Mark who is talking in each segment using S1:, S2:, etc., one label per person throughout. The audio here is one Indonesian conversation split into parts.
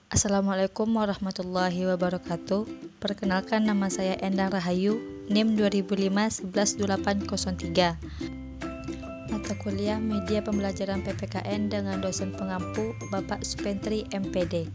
S1: Assalamualaikum warahmatullahi wabarakatuh. Perkenalkan, nama saya Endang Rahayu, NIM 2005-112803. Mata kuliah Media Pembelajaran PPKN dengan dosen pengampu Bapak Supentri MPD.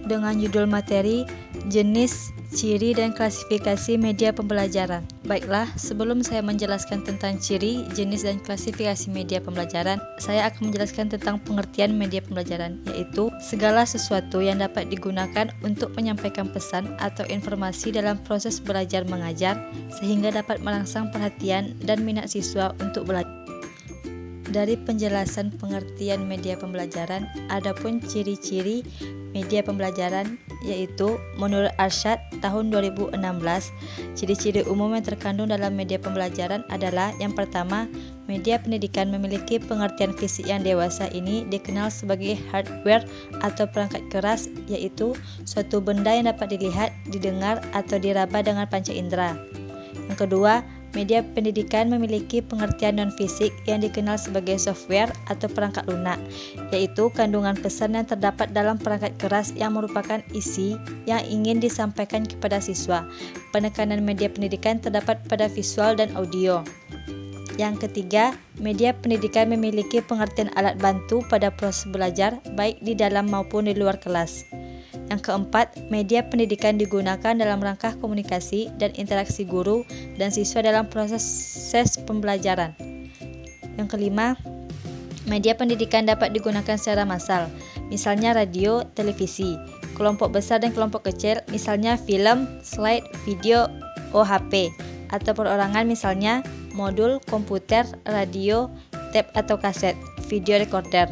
S1: Dengan judul materi, jenis, ciri, dan klasifikasi media pembelajaran. Baiklah, sebelum saya menjelaskan tentang ciri, jenis, dan klasifikasi media pembelajaran, saya akan menjelaskan tentang pengertian media pembelajaran, yaitu segala sesuatu yang dapat digunakan untuk menyampaikan pesan atau informasi dalam proses belajar mengajar, sehingga dapat merangsang perhatian dan minat siswa untuk belajar. Dari penjelasan pengertian media pembelajaran, adapun ciri-ciri media pembelajaran yaitu menurut Arsyad tahun 2016, ciri-ciri umum yang terkandung dalam media pembelajaran adalah yang pertama, media pendidikan memiliki pengertian fisik yang dewasa. Ini dikenal sebagai hardware atau perangkat keras, yaitu suatu benda yang dapat dilihat, didengar, atau diraba dengan panca indera. Yang kedua, media pendidikan memiliki pengertian non-fisik yang dikenal sebagai software atau perangkat lunak, yaitu kandungan pesan yang terdapat dalam perangkat keras yang merupakan isi yang ingin disampaikan kepada siswa. Penekanan media pendidikan terdapat pada visual dan audio. Yang ketiga, media pendidikan memiliki pengertian alat bantu pada proses belajar, baik di dalam maupun di luar kelas. Yang keempat, media pendidikan digunakan dalam rangka komunikasi dan interaksi guru dan siswa dalam proses pembelajaran. Yang kelima, media pendidikan dapat digunakan secara massal, misalnya radio, televisi, kelompok besar dan kelompok kecil, misalnya film, slide, video, OHP, atau perorangan, misalnya modul, komputer, radio, tape atau kaset, video recorder.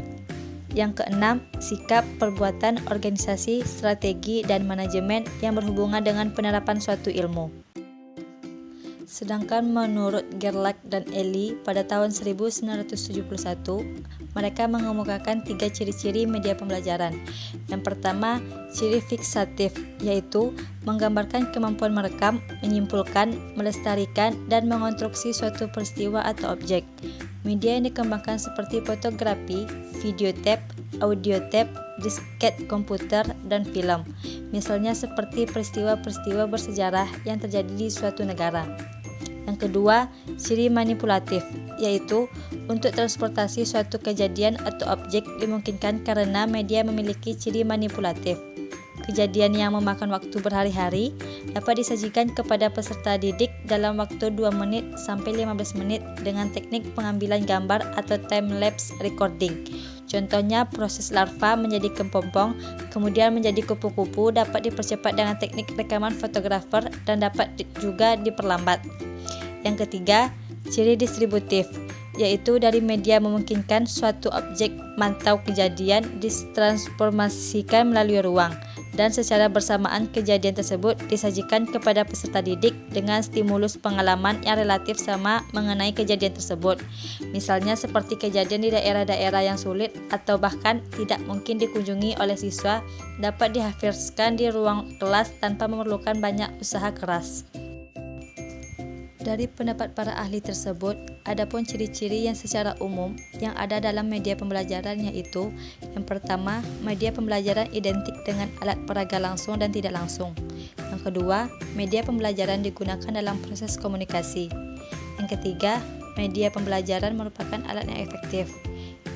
S1: Yang keenam, sikap, perbuatan, organisasi, strategi, dan manajemen yang berhubungan dengan penerapan suatu ilmu. Sedangkan menurut Gerlach dan Ely pada tahun 1971, mereka mengemukakan 3 ciri-ciri media pembelajaran. Yang pertama, ciri fiksatif, yaitu menggambarkan kemampuan merekam, menyimpulkan, melestarikan, dan mengonstruksi suatu peristiwa atau objek. Media yang dikembangkan seperti fotografi, video tape, audio tape, disket komputer, dan film. Misalnya seperti peristiwa-peristiwa bersejarah yang terjadi di suatu negara. Yang kedua, ciri manipulatif, yaitu untuk transportasi suatu kejadian atau objek dimungkinkan karena media memiliki ciri manipulatif. Kejadian yang memakan waktu berhari-hari dapat disajikan kepada peserta didik dalam waktu 2 menit sampai 15 menit dengan teknik pengambilan gambar atau time-lapse recording. Contohnya, proses larva menjadi kepompong, kemudian menjadi kupu-kupu dapat dipercepat dengan teknik rekaman fotografer dan dapat juga diperlambat. Yang ketiga, ciri distributif, yaitu dari media memungkinkan suatu objek mantau kejadian ditransformasikan melalui ruang, dan secara bersamaan kejadian tersebut disajikan kepada peserta didik dengan stimulus pengalaman yang relatif sama mengenai kejadian tersebut. Misalnya seperti kejadian di daerah-daerah yang sulit atau bahkan tidak mungkin dikunjungi oleh siswa dapat dihafizkan di ruang kelas tanpa memerlukan banyak usaha keras. Dari pendapat para ahli tersebut, adapun ciri-ciri yang secara umum yang ada dalam media pembelajaran yaitu yang pertama, media pembelajaran identik dengan alat peraga langsung dan tidak langsung. Yang kedua, media pembelajaran digunakan dalam proses komunikasi. Yang ketiga, media pembelajaran merupakan alat yang efektif.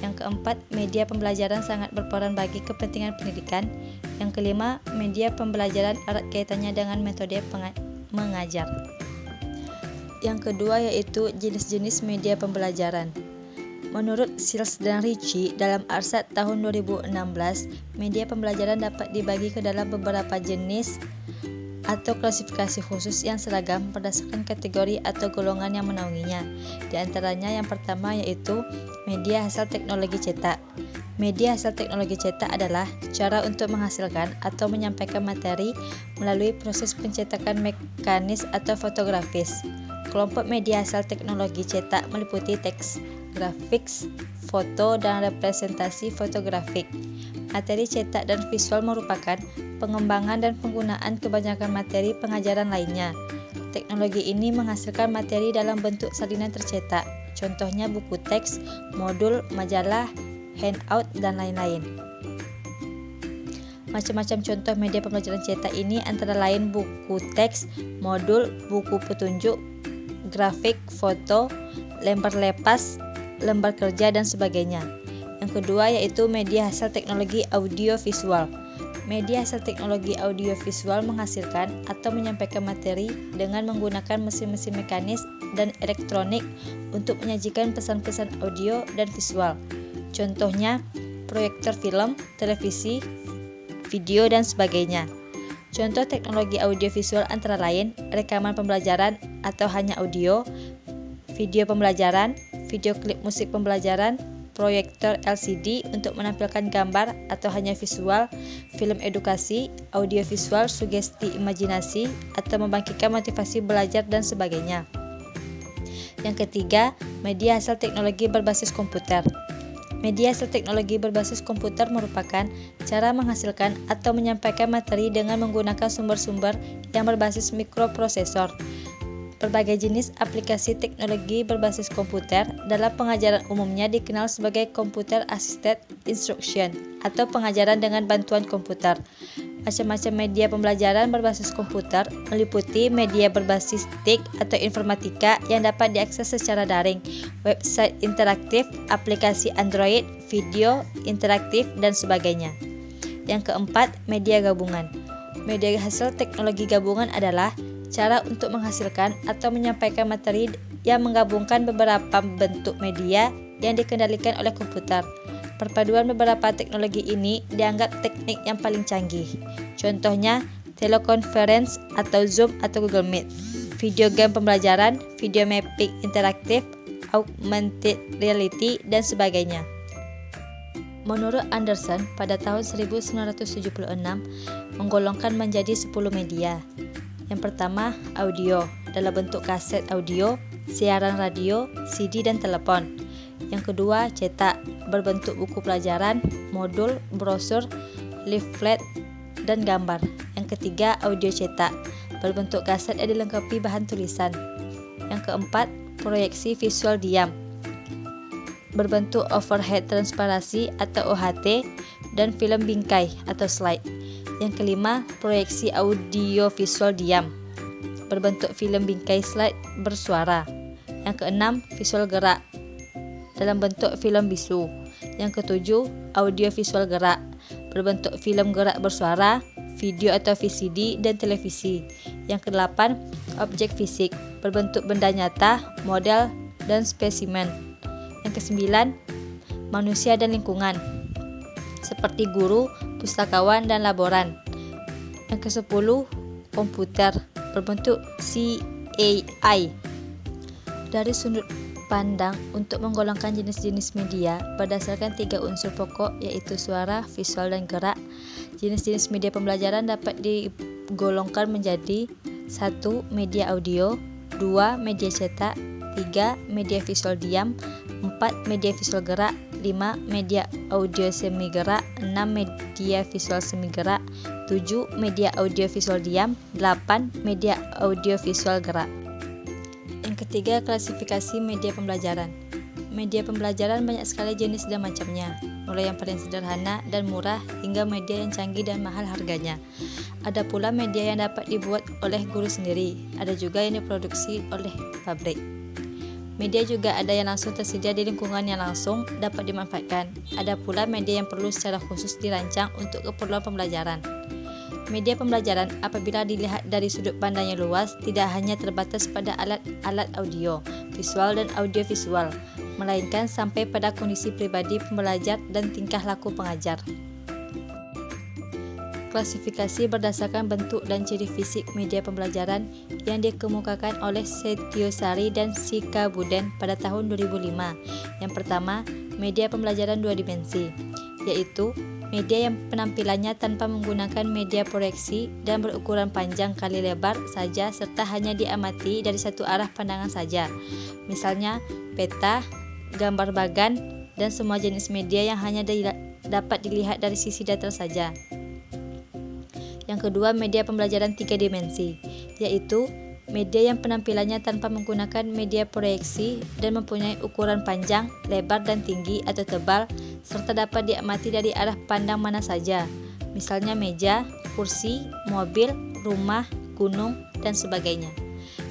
S1: Yang keempat, media pembelajaran sangat berperan bagi kepentingan pendidikan. Yang kelima, media pembelajaran erat kaitannya dengan metode mengajar. Yang kedua yaitu jenis-jenis media pembelajaran. Menurut Sills dan Ritchie dalam Arsyad tahun 2016, media pembelajaran dapat dibagi ke dalam beberapa jenis atau klasifikasi khusus yang seragam berdasarkan kategori atau golongan yang menaunginya. Di antaranya yang pertama yaitu media hasil teknologi cetak. Media hasil teknologi cetak adalah cara untuk menghasilkan atau menyampaikan materi melalui proses pencetakan mekanis atau fotografis. Kelompok media hasil teknologi cetak meliputi teks, grafik, foto, dan representasi fotografik. Materi cetak dan visual merupakan pengembangan dan penggunaan kebanyakan materi pengajaran lainnya. Teknologi ini menghasilkan materi dalam bentuk salinan tercetak, contohnya buku teks, modul, majalah, handout, dan lain-lain. Macam-macam contoh media pembelajaran cetak ini antara lain buku teks, modul, buku petunjuk, grafik, foto, lembar lepas, lembar kerja, dan sebagainya. Yang kedua yaitu media hasil teknologi audiovisual. Media hasil teknologi audiovisual menghasilkan atau menyampaikan materi dengan menggunakan mesin-mesin mekanis dan elektronik untuk menyajikan pesan-pesan audio dan visual. Contohnya, proyektor film, televisi, video, dan sebagainya. Contoh teknologi audiovisual antara lain rekaman pembelajaran atau hanya audio, video pembelajaran, video klip musik pembelajaran, proyektor LCD untuk menampilkan gambar atau hanya visual, film edukasi, audiovisual, sugesti imajinasi, atau membangkitkan motivasi belajar dan sebagainya. Yang ketiga, media hasil teknologi berbasis komputer. Media hasil teknologi berbasis komputer merupakan cara menghasilkan atau menyampaikan materi dengan menggunakan sumber-sumber yang berbasis mikroprosesor. Berbagai jenis aplikasi teknologi berbasis komputer dalam pengajaran umumnya dikenal sebagai Computer Assisted Instruction atau pengajaran dengan bantuan komputer. Macam-macam media pembelajaran berbasis komputer meliputi media berbasis TIK atau informatika yang dapat diakses secara daring, website interaktif, aplikasi Android, video interaktif, dan sebagainya. Yang keempat, media gabungan. Media hasil teknologi gabungan adalah cara untuk menghasilkan atau menyampaikan materi yang menggabungkan beberapa bentuk media yang dikendalikan oleh komputer. Perpaduan beberapa teknologi ini dianggap teknik yang paling canggih. Contohnya, teleconference atau Zoom atau Google Meet, video game pembelajaran, video mapping interaktif, augmented reality, dan sebagainya. Menurut Anderson, pada tahun 1976 menggolongkan menjadi 10 media. Yang pertama, audio dalam bentuk kaset audio, siaran radio, CD, dan telepon. Yang kedua, cetak berbentuk buku pelajaran, modul, brosur, leaflet, dan gambar. Yang ketiga, audio cetak berbentuk kaset yang dilengkapi bahan tulisan. Yang keempat, proyeksi visual diam berbentuk overhead transparansi atau OHT dan film bingkai atau slide. Yang kelima, proyeksi audio visual diam berbentuk film bingkai slide bersuara. Yang keenam, visual gerak dalam bentuk film bisu. Yang ketujuh, audio visual gerak berbentuk film gerak bersuara, video atau VCD, dan televisi. Yang kedelapan, objek fisik berbentuk benda nyata, model, dan spesimen. Yang kesembilan, manusia dan lingkungan seperti guru, pustakawan, dan laboran. Yang ke-10, komputer berbentuk CAI. Dari sudut pandang untuk menggolongkan jenis-jenis media berdasarkan 3 unsur pokok yaitu suara, visual, dan gerak, jenis-jenis media pembelajaran dapat digolongkan menjadi 1. Media audio, 2. Media cetak, 3. Media visual diam, 4. Media visual gerak, 5. Media audio semi gerak, 6. Media visual semi gerak, 7. Media audio visual diam, 8. Media audio visual gerak. Yang ketiga, klasifikasi media pembelajaran. Media pembelajaran banyak sekali jenis dan macamnya, mulai yang paling sederhana dan murah hingga media yang canggih dan mahal harganya. Ada pula media yang dapat dibuat oleh guru sendiri, ada juga yang diproduksi oleh pabrik. Media juga ada yang langsung tersedia di lingkungan yang langsung dapat dimanfaatkan. Ada pula media yang perlu secara khusus dirancang untuk keperluan pembelajaran. Media pembelajaran apabila dilihat dari sudut pandang yang luas tidak hanya terbatas pada alat-alat audio, visual, dan audiovisual, melainkan sampai pada kondisi pribadi pembelajar dan tingkah laku pengajar. Klasifikasi berdasarkan bentuk dan ciri fisik media pembelajaran yang dikemukakan oleh Setiosari dan Sikabuden pada tahun 2005. Yang pertama, media pembelajaran 2 dimensi, yaitu media yang penampilannya tanpa menggunakan media proyeksi dan berukuran panjang kali lebar saja serta hanya diamati dari satu arah pandangan saja. Misalnya, peta, gambar bagan, dan semua jenis media yang hanya dapat dilihat dari sisi datar saja. Yang kedua, media pembelajaran 3 dimensi, yaitu media yang penampilannya tanpa menggunakan media proyeksi dan mempunyai ukuran panjang, lebar, dan tinggi atau tebal serta dapat diamati dari arah pandang mana saja, misalnya meja, kursi, mobil, rumah, gunung, dan sebagainya.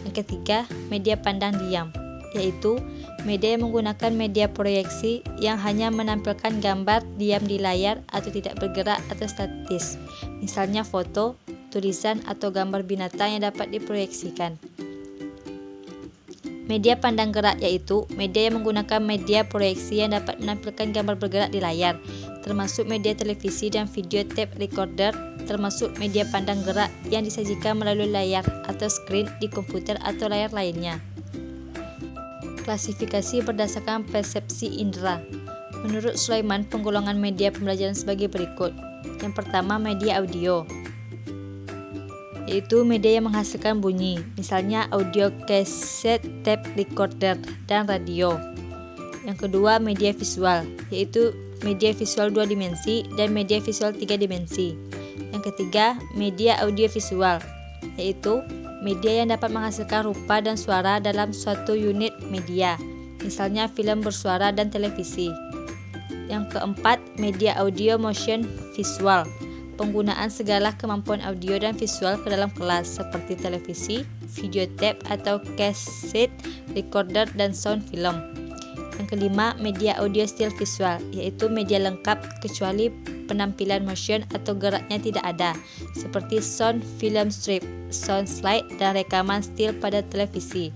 S1: Yang ketiga, media pandang diam, yaitu media yang menggunakan media proyeksi yang hanya menampilkan gambar diam di layar atau tidak bergerak atau statis, misalnya foto, tulisan, atau gambar binatang yang dapat diproyeksikan. Media pandang gerak yaitu media yang menggunakan media proyeksi yang dapat menampilkan gambar bergerak di layar, termasuk media televisi dan video tape recorder, termasuk media pandang gerak yang disajikan melalui layar atau screen di komputer atau layar lainnya. Klasifikasi berdasarkan persepsi indera. Menurut Sulaiman, penggolongan media pembelajaran sebagai berikut. Yang pertama, media audio, yaitu media yang menghasilkan bunyi, misalnya audio kaset, tape recorder, dan radio. Yang kedua, media visual, yaitu media visual 2 dimensi dan media visual 3 dimensi. Yang ketiga, media audiovisual, yaitu media yang dapat menghasilkan rupa dan suara dalam suatu unit media, misalnya film bersuara dan televisi. Yang keempat, media audio motion visual, penggunaan segala kemampuan audio dan visual ke dalam kelas, seperti televisi, video tape atau kaset, recorder, dan sound film. Yang kelima, media audio still visual, yaitu media lengkap kecuali penampilan motion atau geraknya tidak ada, seperti sound film strip, sound slide, dan rekaman still pada televisi.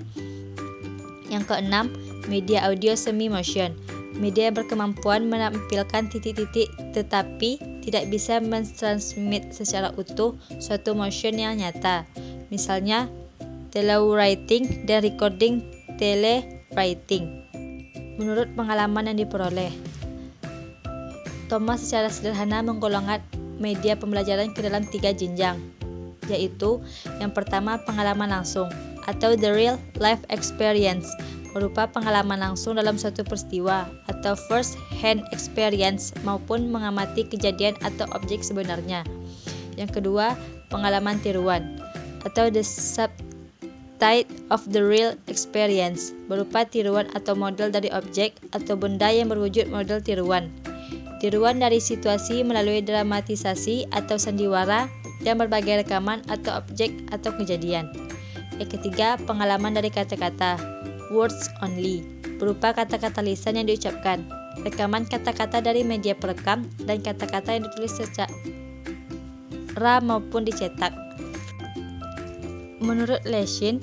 S1: Yang keenam, media audio semi motion, media yang berkemampuan menampilkan titik-titik tetapi tidak bisa mentransmit secara utuh suatu motion yang nyata, misalnya telewriting dan recording telewriting. Menurut pengalaman yang diperoleh, Thomas secara sederhana menggolongkan media pembelajaran ke dalam 3 jenjang, yaitu yang pertama, pengalaman langsung atau the real life experience, berupa pengalaman langsung dalam suatu peristiwa atau first hand experience, maupun mengamati kejadian atau objek sebenarnya. Yang kedua, pengalaman tiruan atau the subtype of the real experience, berupa tiruan atau model dari objek atau benda yang berwujud model tiruan. Tiruan dari situasi melalui dramatisasi atau sandiwara dan berbagai rekaman atau objek atau kejadian. Yang ketiga, pengalaman dari kata-kata, words only, berupa kata-kata lisan yang diucapkan, rekaman kata-kata dari media perekam, dan kata-kata yang ditulis secara maupun dicetak. Menurut Leshin,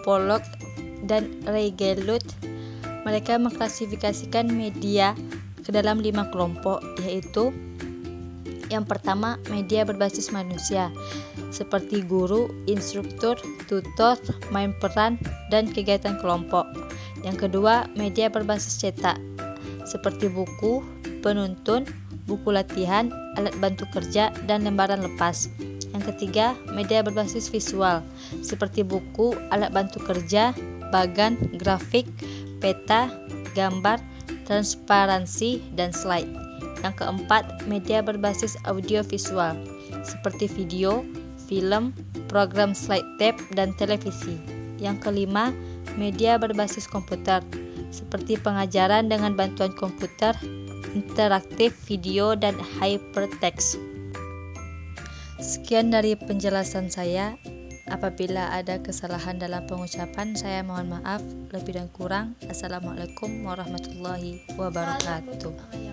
S1: Pollock, dan Reigelut, mereka mengklasifikasikan media ke dalam 5 kelompok, yaitu yang pertama, media berbasis manusia, seperti guru, instruktur, tutor, main peran, dan kegiatan kelompok. Yang kedua, media berbasis cetak, seperti buku, penuntun, buku latihan, alat bantu kerja, dan lembaran lepas. Yang ketiga, media berbasis visual, seperti buku, alat bantu kerja, bagan, grafik, peta, gambar, transparansi, dan slide. Yang keempat, media berbasis audiovisual, seperti video, film, program slide tape, dan televisi. Yang kelima, media berbasis komputer, seperti pengajaran dengan bantuan komputer, interaktif, video, dan hypertext. Sekian dari penjelasan saya. Apabila ada kesalahan dalam pengucapan, saya mohon maaf. Lebih dan kurang, Assalamualaikum warahmatullahi wabarakatuh.